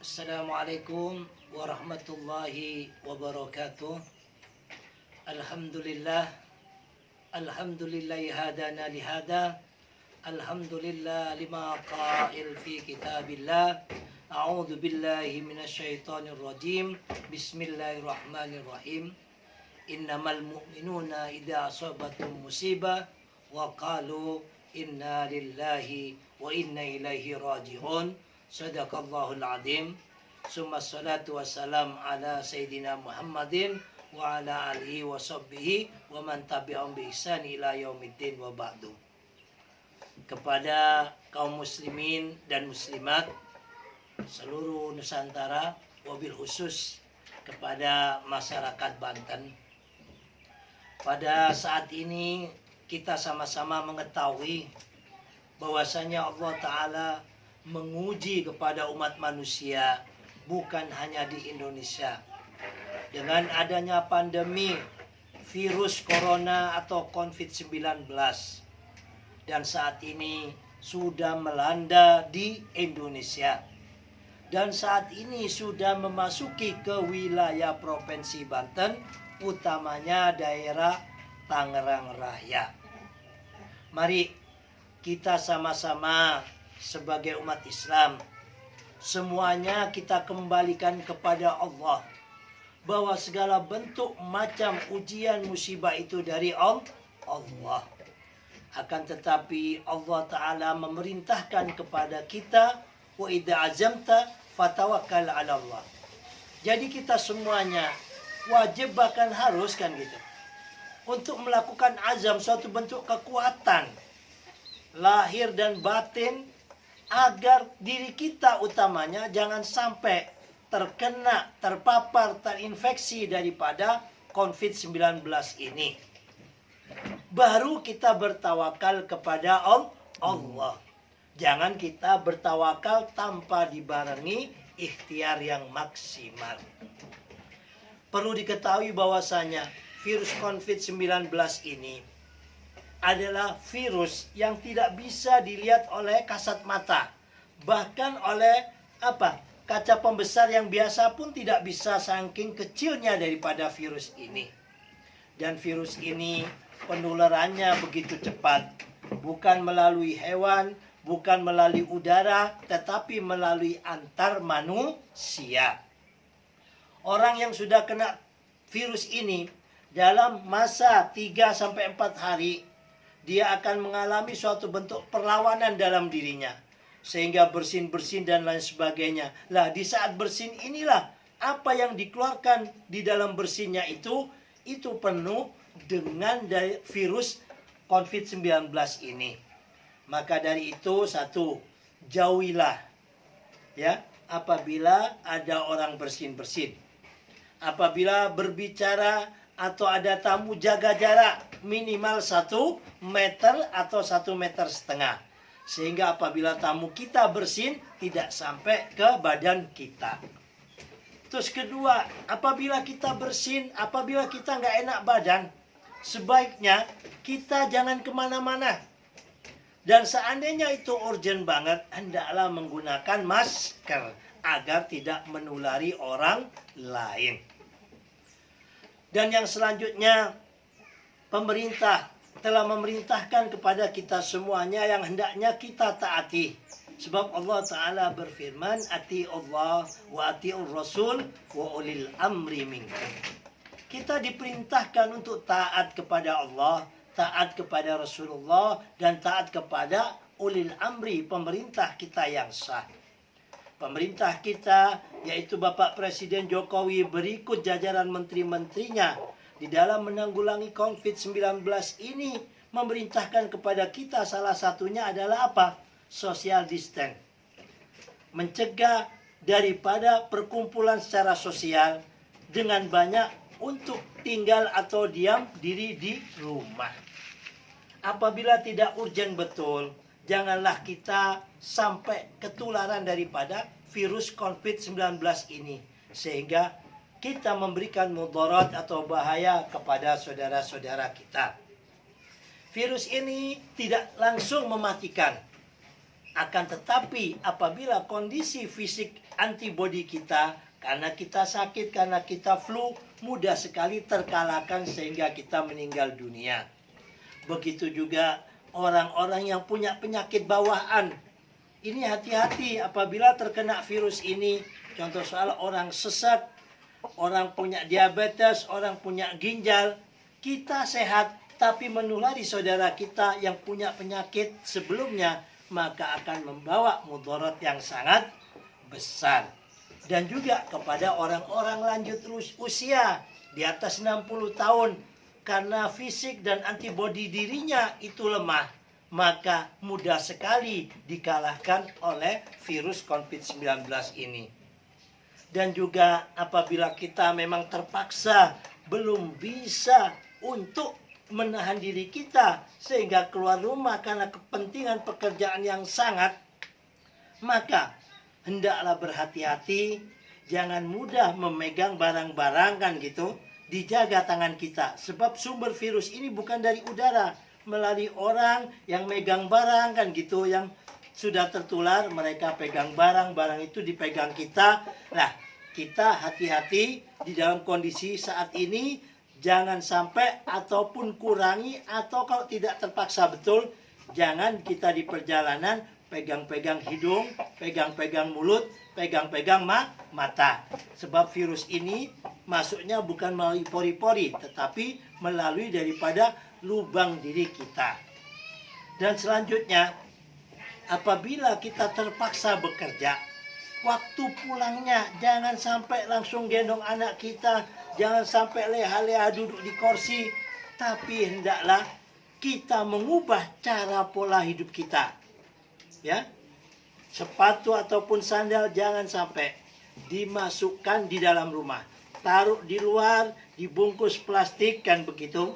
Assalamualaikum warahmatullahi wabarakatuh. Alhamdulillah. Alhamdulillah hadana lihada. Alhamdulillah lima qail fi kitabillah. A'udzu billahi minasyaitonir rajim. Bismillahirrahmanirrahim. Innamal mu'minuna idza asabatum musibah wa qalu inna lillahi wa inna ilaihi raji'un. Sadaqallahul azim. Summa salatu wassalam ala Sayyidina Muhammadin wa ala alihi wa sahbihi wa man tabi'ahum bi ihsan ila yaumiddin wa ba'du. Kepada kaum muslimin dan muslimat seluruh Nusantara, wabil khusus kepada masyarakat Banten. Pada saat ini kita sama-sama mengetahui bahwasanya Allah Ta'ala menguji kepada umat manusia bukan hanya di Indonesia. Dengan adanya pandemi virus corona atau COVID-19 dan saat ini sudah melanda di Indonesia dan saat ini sudah memasuki ke wilayah Provinsi Banten, utamanya daerah Tangerang Raya. Mari kita sama-sama sebagai umat Islam, semuanya kita kembalikan kepada Allah, bahwa segala bentuk macam ujian musibah itu dari Allah. Akan tetapi Allah Ta'ala memerintahkan kepada kita, wa idza azamta fatawakkal 'ala Allah. Jadi kita semuanya wajib bahkan harus kan gitu, untuk melakukan azam, suatu bentuk kekuatan lahir dan batin, agar diri kita utamanya jangan sampai terkena, terpapar, terinfeksi daripada COVID-19 ini. Baru kita bertawakal kepada Allah. Jangan kita bertawakal tanpa dibarengi ikhtiar yang maksimal. Perlu diketahui bahwasanya virus COVID-19 ini adalah virus yang tidak bisa dilihat oleh kasat mata. Bahkan oleh kaca pembesar yang biasa pun tidak bisa, saking kecilnya daripada virus ini. Dan virus ini penularannya begitu cepat. Bukan melalui hewan, bukan melalui udara, tetapi melalui antar manusia. Orang yang sudah kena virus ini dalam masa 3-4 hari, dia akan mengalami suatu bentuk perlawanan dalam dirinya, sehingga bersin-bersin dan lain sebagainya. Lah, di saat bersin inilah apa yang dikeluarkan di dalam bersinnya itu penuh dengan virus COVID-19 ini. Maka dari itu, satu, jauhilah ya apabila ada orang bersin-bersin. Apabila berbicara atau ada tamu, jaga jarak minimal 1 meter atau 1,5 meter, sehingga apabila tamu kita bersin tidak sampai ke badan kita. Terus kedua, apabila kita bersin, apabila kita nggak enak badan, sebaiknya kita jangan kemana-mana. Dan seandainya itu urgent banget, hendaklah menggunakan masker agar tidak menulari orang lain. Dan yang selanjutnya, pemerintah telah memerintahkan kepada kita semuanya yang hendaknya kita taati. Sebab Allah Ta'ala berfirman, ati Allah wa ati'ur Rasul wa ulil amri minkum. Kita diperintahkan untuk taat kepada Allah, taat kepada Rasulullah, dan taat kepada ulil amri, pemerintah kita yang sah. Pemerintah kita, yaitu Bapak Presiden Jokowi berikut jajaran menteri-menterinya, di dalam menanggulangi COVID-19 ini memerintahkan kepada kita, salah satunya adalah apa? Social distance. Mencegah daripada perkumpulan secara sosial dengan banyak, untuk tinggal atau diam diri di rumah. Apabila tidak urgent betul, janganlah kita sampai ketularan daripada virus COVID-19 ini, sehingga kita memberikan mudarat atau bahaya kepada saudara-saudara kita. Virus ini tidak langsung mematikan, Akan tetapi apabila kondisi fisik antibodi kita, karena kita sakit, karena kita flu, mudah sekali terkalahkan sehingga kita meninggal dunia. Begitu juga orang-orang yang punya penyakit bawaan. Ini hati-hati apabila terkena virus ini. Contoh soal orang sesat, orang punya diabetes, orang punya ginjal. Kita sehat, tapi menulari saudara kita yang punya penyakit sebelumnya, maka akan membawa mudarat yang sangat besar. Dan juga kepada orang-orang lanjut usia di atas 60 tahun, karena fisik dan antibodi dirinya itu lemah, maka mudah sekali dikalahkan oleh virus COVID-19 ini. Dan juga apabila kita memang terpaksa belum bisa untuk menahan diri kita sehingga keluar rumah karena kepentingan pekerjaan yang sangat, maka hendaklah berhati-hati, jangan mudah memegang barang-barang kan gitu, dijaga tangan kita. Sebab sumber virus ini bukan dari udara, melalui orang yang megang barang kan gitu, yang sudah tertular, mereka pegang barang itu dipegang kita. Nah, kita hati-hati di dalam kondisi saat ini. Jangan sampai ataupun kurangi, atau kalau tidak terpaksa betul, jangan kita di perjalanan pegang-pegang hidung, pegang-pegang mulut, pegang-pegang mata. Sebab virus ini masuknya bukan melalui pori-pori, tetapi melalui daripada lubang diri kita. Dan selanjutnya, apabila kita terpaksa bekerja, waktu pulangnya jangan sampai langsung gendong anak kita, jangan sampai leha-leha duduk di kursi, tapi hendaklah kita mengubah cara pola hidup kita. Ya, sepatu ataupun sandal jangan sampai dimasukkan di dalam rumah, taruh di luar, dibungkus plastik kan begitu.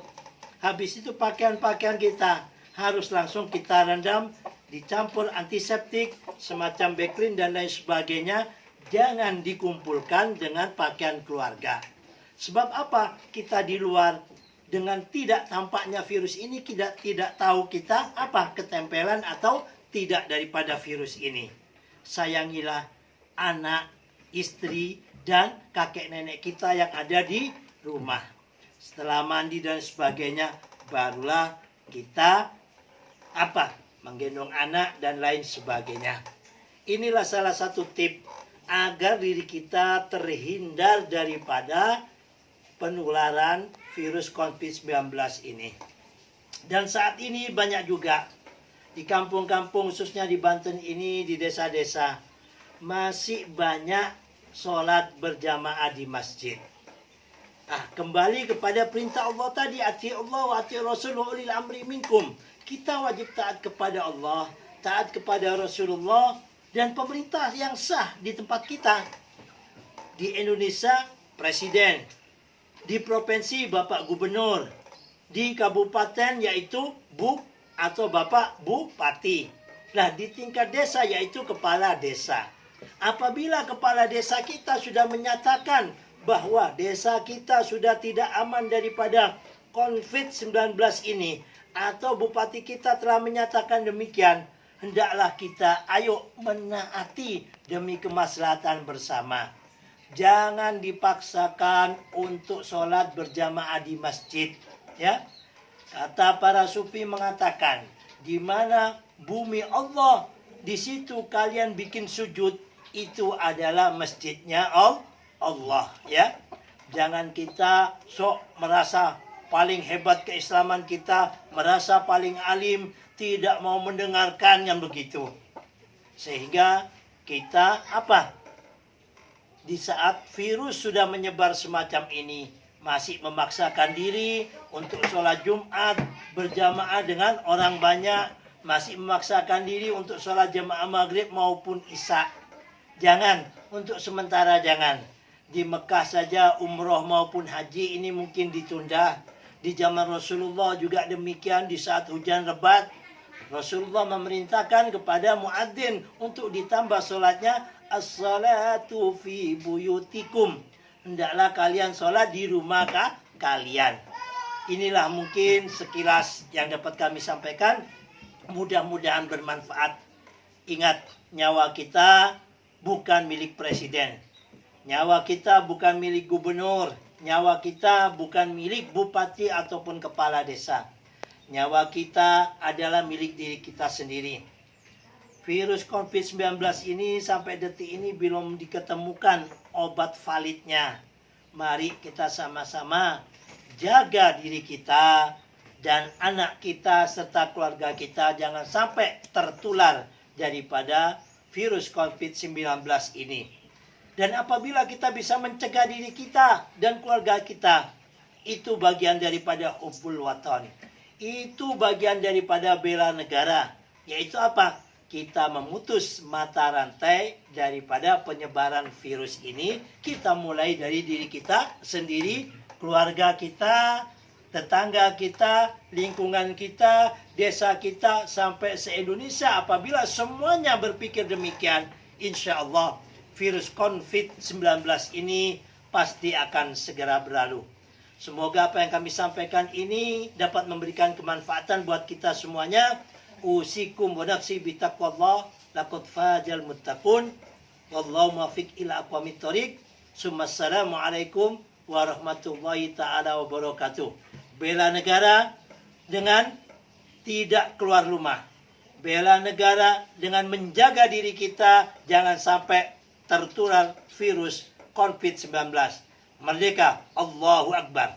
Habis itu pakaian-pakaian kita harus langsung kita rendam, dicampur antiseptik semacam Backlin dan lain sebagainya. Jangan dikumpulkan dengan pakaian keluarga. Sebab apa? Kita di luar dengan tidak tampaknya virus ini, kita tidak tahu kita apa ketempelan atau tidak daripada virus ini. Sayangilah anak, istri, dan kakek nenek kita yang ada di rumah. Setelah mandi dan sebagainya, barulah kita menggendong anak dan lain sebagainya. Inilah salah satu tip agar diri kita terhindar daripada penularan virus COVID-19 ini. Dan saat ini banyak juga di kampung-kampung, khususnya di Banten ini, di desa-desa, masih banyak sholat berjamaah di masjid. Kembali kepada perintah Allah tadi, ati Allah wa ati Rasul wa ulil amri minkum. Kita wajib taat kepada Allah, taat kepada Rasulullah, dan pemerintah yang sah di tempat kita. Di Indonesia, presiden. Di provinsi, Bapak Gubernur. Di kabupaten, yaitu Bu atau Bapak Bupati. Nah, di tingkat desa, yaitu kepala desa. Apabila kepala desa kita sudah menyatakan bahwa desa kita sudah tidak aman daripada COVID-19 ini, atau bupati kita telah menyatakan demikian, hendaklah kita ayo menaati demi kemaslahatan bersama. Jangan dipaksakan untuk sholat berjamaah di masjid. Ya, kata para sufi mengatakan, di mana bumi Allah, di situ kalian bikin sujud, itu adalah masjidnya Allah. Ya, jangan kita sok merasa paling hebat keislaman kita, merasa paling alim, tidak mau mendengarkan yang begitu. Sehingga kita di saat virus sudah menyebar semacam ini, masih memaksakan diri untuk sholat Jumat berjamaah dengan orang banyak, masih memaksakan diri untuk sholat jamaah maghrib maupun isya. Jangan, untuk sementara jangan. Di Mekah saja umroh maupun haji ini mungkin ditunda. Di zaman Rasulullah juga demikian, di saat hujan lebat, Rasulullah memerintahkan kepada muadzin untuk ditambah sholatnya, as-salatu fi buyutikum. Hendaklah kalian sholat di rumah kalian. Inilah mungkin sekilas yang dapat kami sampaikan. Mudah-mudahan bermanfaat. Ingat, nyawa kita bukan milik presiden. Nyawa kita bukan milik gubernur. Nyawa kita bukan milik bupati ataupun kepala desa. Nyawa kita adalah milik diri kita sendiri. Virus COVID-19 ini sampai detik ini belum diketemukan obat validnya. Mari kita sama-sama jaga diri kita dan anak kita serta keluarga kita jangan sampai tertular daripada virus COVID-19 ini. Dan apabila kita bisa mencegah diri kita dan keluarga kita, itu bagian daripada hubbul watan. Itu bagian daripada bela negara. Yaitu apa? Kita memutus mata rantai daripada penyebaran virus ini. Kita mulai dari diri kita sendiri, keluarga kita, tetangga kita, lingkungan kita, desa kita, sampai se-Indonesia. Apabila semuanya berpikir demikian, insya Allah virus COVID-19 ini pasti akan segera berlalu. Semoga apa yang kami sampaikan ini dapat memberikan kemanfaatan buat kita semuanya. Usikum wa nafsi bitaqwallah laqad fajal muttaqun wallahu muwaffiq ila aqwamit thoriq. Assalamualaikum warahmatullahi taala wabarakatuh. Bela negara dengan tidak keluar rumah. Bela negara dengan menjaga diri kita jangan sampai tertular virus COVID-19. Merdeka, Allahu Akbar.